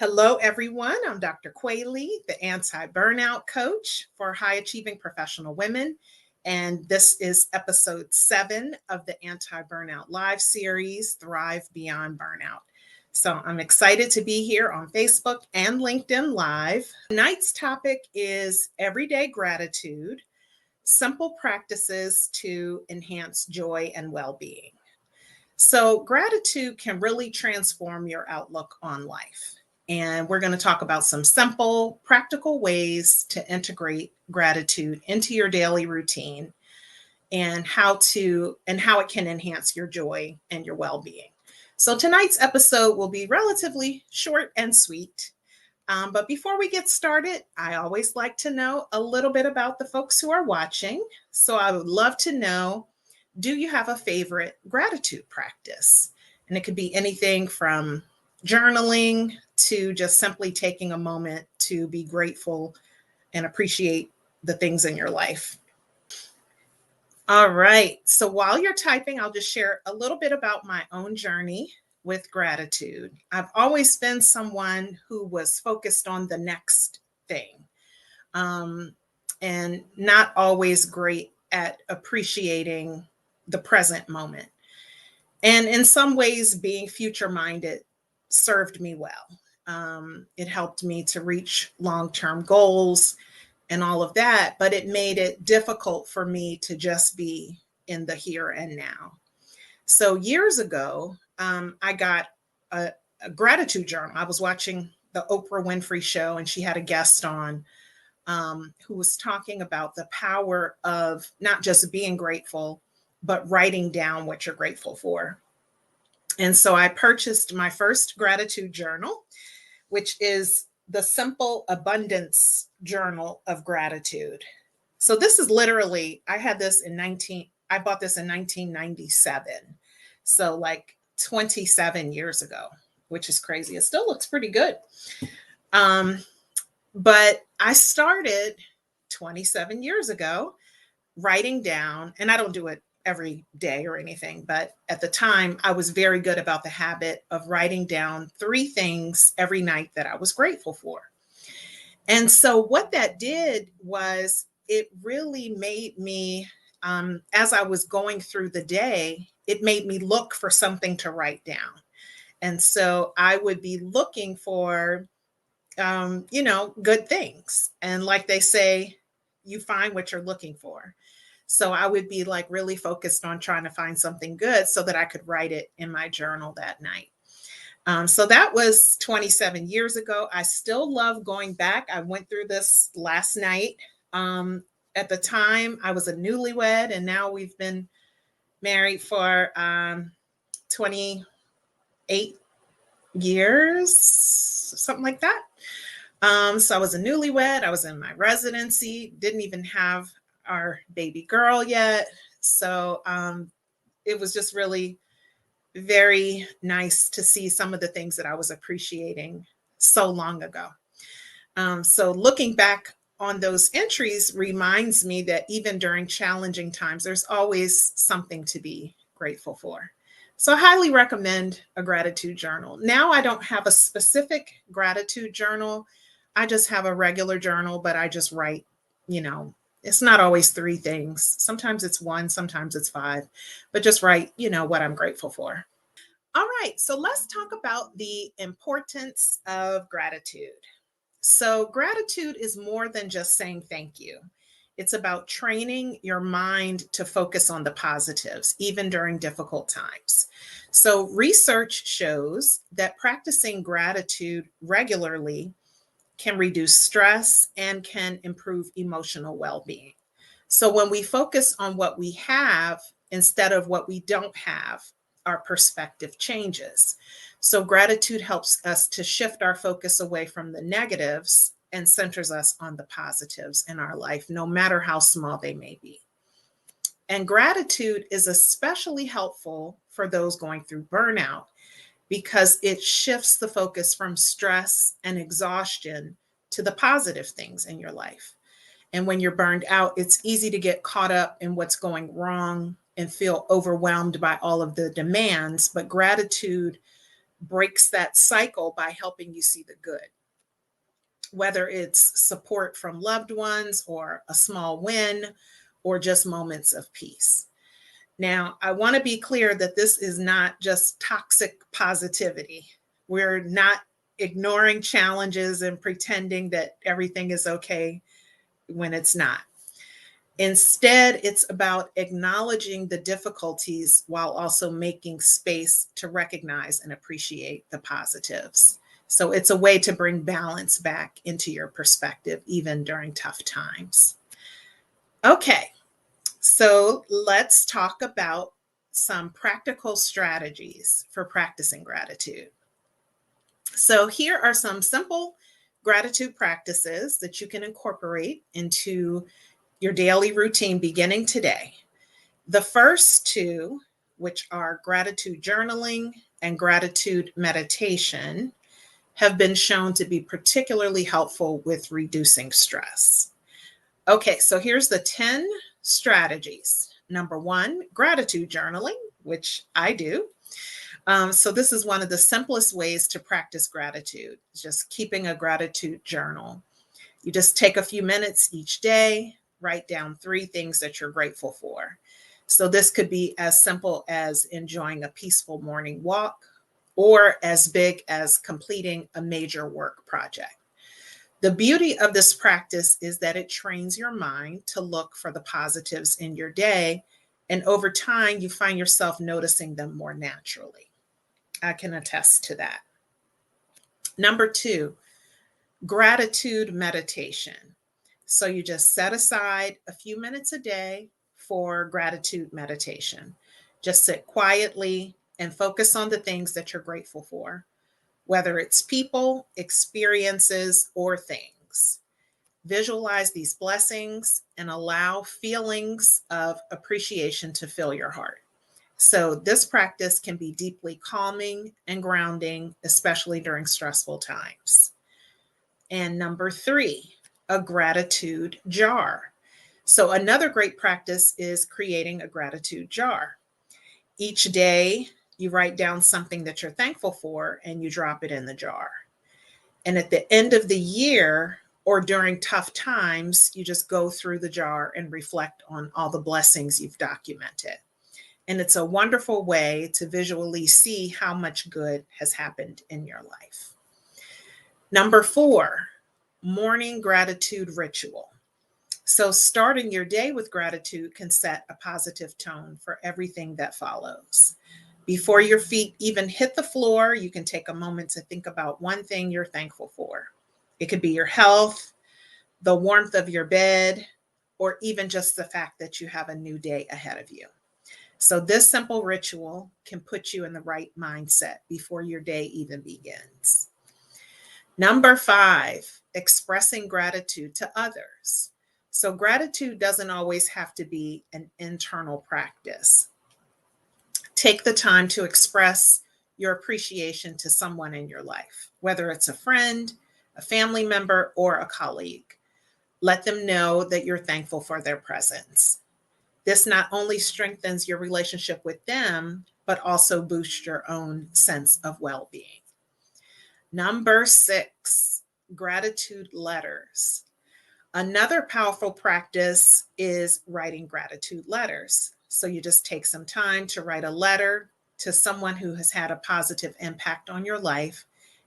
Hello, everyone. I'm Dr. Kweli, the Anti-Burnout Coach for high achieving professional women. And this is episode 7 of the Anti-Burnout Live series, Thrive Beyond Burnout. So I'm excited to be here on Facebook and LinkedIn Live. Tonight's topic is everyday gratitude, simple practices to enhance joy and well-being. So gratitude can really transform your outlook on life. And we're going to talk about some simple, practical ways to integrate gratitude into your daily routine and how it can enhance your joy and your well-being. So tonight's episode will be relatively short and sweet. But before we get started, I always like to know a little bit about the folks who are watching. So I would love to know, do you have a favorite gratitude practice? And it could be anything from journaling to just simply taking a moment to be grateful and appreciate the things in your life. All right. So while you're typing, I'll just share a little bit about my own journey with gratitude. I've always been someone who was focused on the next thing, and not always great at appreciating the present moment. And in some ways, being future minded served me well. It helped me to reach long-term goals and all of that, but it made it difficult for me to just be in the here and now. So years ago, I got a gratitude journal. I was watching the Oprah Winfrey show, and she had a guest on who was talking about the power of not just being grateful, but writing down what you're grateful for. And so I purchased my first gratitude journal, which is the Simple Abundance Journal of Gratitude. So this is literally, I bought this in 1997. So like 27 years ago, which is crazy. It still looks pretty good. But I started 27 years ago writing down, and I don't do it every day or anything, but at the time I was very good about the habit of writing down 3 things every night that I was grateful for. And so what that did was it really made me, as I was going through the day, it made me look for something to write down. And so I would be looking for, good things. And like they say, you find what you're looking for. So I would be like really focused on trying to find something good so that I could write it in my journal that night. So that was 27 years ago. I still love going back. I went through this last night. At the time, I was a newlywed, and now we've been married for 28 years, something like that. So I was a newlywed. I was in my residency, didn't even have our baby girl yet. So it was just really very nice to see some of the things that I was appreciating so long ago. So looking back on those entries reminds me that even during challenging times, there's always something to be grateful for. So I highly recommend a gratitude journal. Now I don't have a specific gratitude journal. I just have a regular journal, but I just write, it's not always 3 things. Sometimes it's 1, sometimes it's 5, but just write, what I'm grateful for. All right, so let's talk about the importance of gratitude. So gratitude is more than just saying thank you. It's about training your mind to focus on the positives, even during difficult times. So research shows that practicing gratitude regularly can reduce stress and can improve emotional well-being. So when we focus on what we have instead of what we don't have, our perspective changes. So gratitude helps us to shift our focus away from the negatives and centers us on the positives in our life, no matter how small they may be. And gratitude is especially helpful for those going through burnout because it shifts the focus from stress and exhaustion to the positive things in your life. And when you're burned out, it's easy to get caught up in what's going wrong and feel overwhelmed by all of the demands. But gratitude breaks that cycle by helping you see the good, whether it's support from loved ones or a small win or just moments of peace. Now, I want to be clear that this is not just toxic positivity. We're not ignoring challenges and pretending that everything is okay when it's not. Instead, it's about acknowledging the difficulties while also making space to recognize and appreciate the positives. So it's a way to bring balance back into your perspective, even during tough times. Okay, so let's talk about some practical strategies for practicing gratitude. So here are some simple gratitude practices that you can incorporate into your daily routine beginning today. The first two, which are gratitude journaling and gratitude meditation, have been shown to be particularly helpful with reducing stress. Okay, so here's the 10 strategies. Number 1, gratitude journaling, which I do. So this is one of the simplest ways to practice gratitude, just keeping a gratitude journal. You just take a few minutes each day, write down 3 things that you're grateful for. So this could be as simple as enjoying a peaceful morning walk or as big as completing a major work project. The beauty of this practice is that it trains your mind to look for the positives in your day, and over time, you find yourself noticing them more naturally. I can attest to that. Number 2, gratitude meditation. So you just set aside a few minutes a day for gratitude meditation. Just sit quietly and focus on the things that you're grateful for, whether it's people, experiences, or things. Visualize these blessings and allow feelings of appreciation to fill your heart. So this practice can be deeply calming and grounding, especially during stressful times. And number 3, a gratitude jar. So another great practice is creating a gratitude jar. Each day, you write down something that you're thankful for and you drop it in the jar. And at the end of the year or during tough times, you just go through the jar and reflect on all the blessings you've documented. And it's a wonderful way to visually see how much good has happened in your life. Number 4, morning gratitude ritual. So starting your day with gratitude can set a positive tone for everything that follows. Before your feet even hit the floor, you can take a moment to think about one thing you're thankful for. It could be your health, the warmth of your bed, or even just the fact that you have a new day ahead of you. So this simple ritual can put you in the right mindset before your day even begins. Number 5, expressing gratitude to others. So gratitude doesn't always have to be an internal practice. Take the time to express your appreciation to someone in your life, whether it's a friend, a family member, or a colleague. Let them know that you're thankful for their presence. This not only strengthens your relationship with them, but also boosts your own sense of well-being. Number 6, gratitude letters. Another powerful practice is writing gratitude letters. So you just take some time to write a letter to someone who has had a positive impact on your life,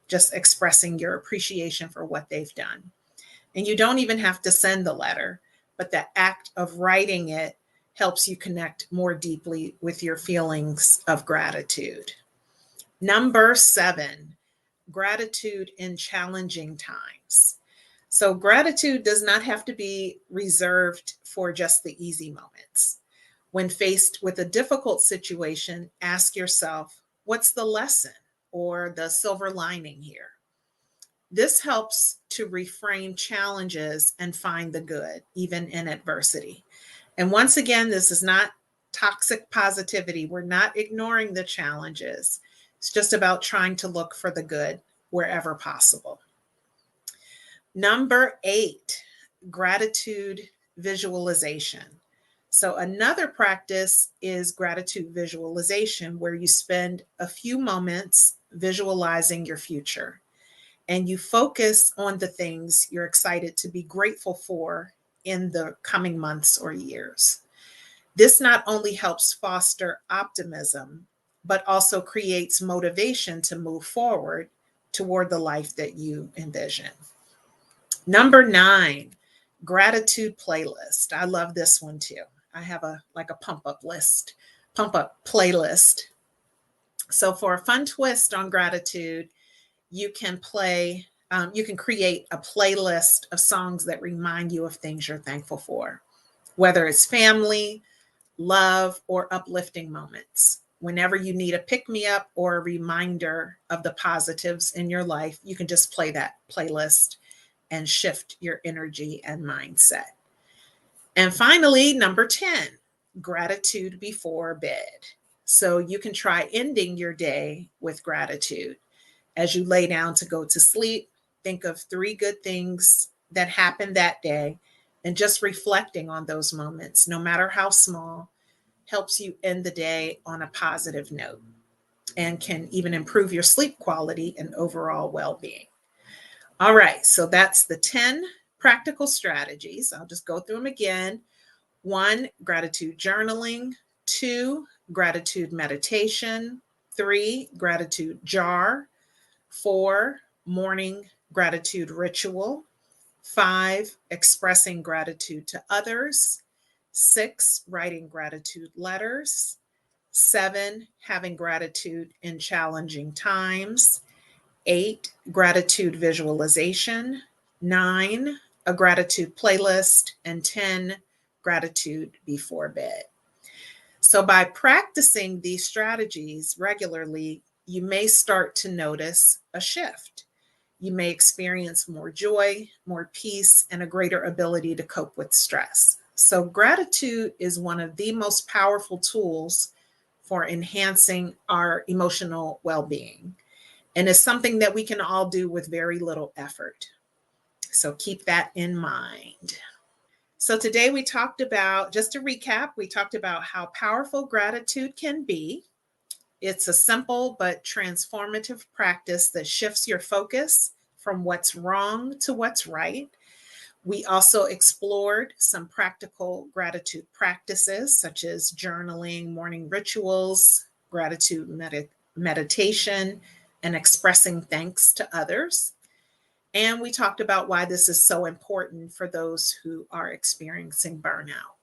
just expressing your appreciation for what they've done. And you don't even have to send the letter, but the act of writing it helps you connect more deeply with your feelings of gratitude. Number 7, gratitude in challenging times. So gratitude does not have to be reserved for just the easy moments. When faced with a difficult situation, ask yourself, what's the lesson or the silver lining here? This helps to reframe challenges and find the good, even in adversity. And once again, this is not toxic positivity. We're not ignoring the challenges. It's just about trying to look for the good wherever possible. Number 8, gratitude visualization. So another practice is gratitude visualization, where you spend a few moments visualizing your future, and you focus on the things you're excited to be grateful for in the coming months or years. This not only helps foster optimism, but also creates motivation to move forward toward the life that you envision. Number 9, gratitude playlist. I love this one too. I have a pump up playlist. So for a fun twist on gratitude, you can create a playlist of songs that remind you of things you're thankful for, whether it's family, love, or uplifting moments. Whenever you need a pick me up or a reminder of the positives in your life, you can just play that playlist and shift your energy and mindset. And finally, number 10, gratitude before bed. So you can try ending your day with gratitude. As you lay down to go to sleep, think of 3 good things that happened that day, and just reflecting on those moments, no matter how small, helps you end the day on a positive note and can even improve your sleep quality and overall well-being. All right, so that's the 10 practical strategies. I'll just go through them again. 1, gratitude journaling. 2, gratitude meditation. 3, gratitude jar. 4, morning gratitude ritual. 5, expressing gratitude to others. 6, writing gratitude letters. 7, having gratitude in challenging times. 8, gratitude visualization. 9, a gratitude playlist. And 10, gratitude before bed. So by practicing these strategies regularly, you may start to notice a shift. You may experience more joy, more peace, and a greater ability to cope with stress. So gratitude is one of the most powerful tools for enhancing our emotional well-being, and it's something that we can all do with very little effort. So keep that in mind. So today we talked about, just to recap, we talked about how powerful gratitude can be. It's a simple but transformative practice that shifts your focus from what's wrong to what's right. We also explored some practical gratitude practices such as journaling, morning rituals, gratitude meditation, and expressing thanks to others. And we talked about why this is so important for those who are experiencing burnout.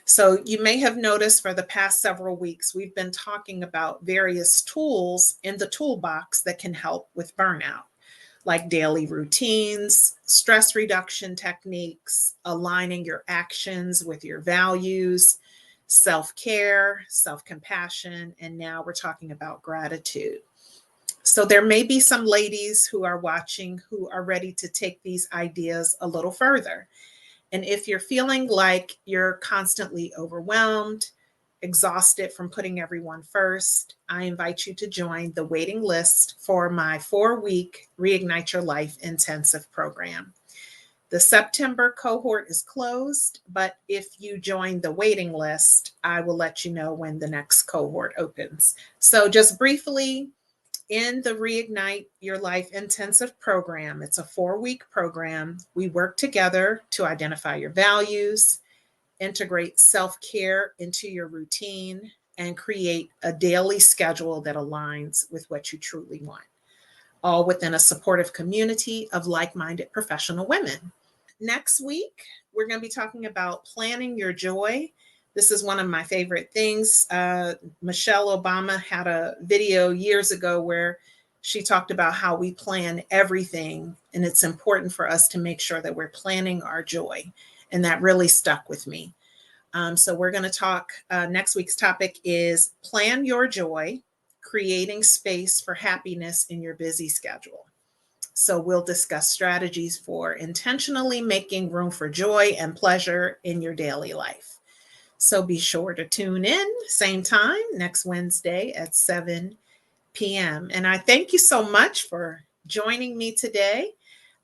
So you may have noticed for the past several weeks, we've been talking about various tools in the toolbox that can help with burnout, like daily routines, stress reduction techniques, aligning your actions with your values, self-care, self-compassion, and now we're talking about gratitude. So there may be some ladies who are watching who are ready to take these ideas a little further. And if you're feeling like you're constantly overwhelmed, exhausted from putting everyone first, I invite you to join the waiting list for my 4-week Reignite Your Life intensive program. The September cohort is closed, but if you join the waiting list, I will let you know when the next cohort opens. So just briefly, in the Reignite Your Life intensive program, it's a 4-week program. We work together to identify your values, integrate self-care into your routine, and create a daily schedule that aligns with what you truly want, all within a supportive community of like-minded professional women. Next week, we're going to be talking about planning your joy. This is one of my favorite things. Michelle Obama had a video years ago where she talked about how we plan everything, and it's important for us to make sure that we're planning our joy. And that really stuck with me. So we're going to talk, next week's topic is plan your joy, creating space for happiness in your busy schedule. So we'll discuss strategies for intentionally making room for joy and pleasure in your daily life. So be sure to tune in, same time, next Wednesday at 7 p.m. And I thank you so much for joining me today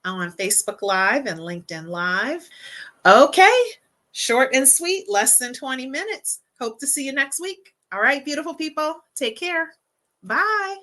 on Facebook Live and LinkedIn Live. Okay, short and sweet, less than 20 minutes. Hope to see you next week. All right, beautiful people, take care. Bye.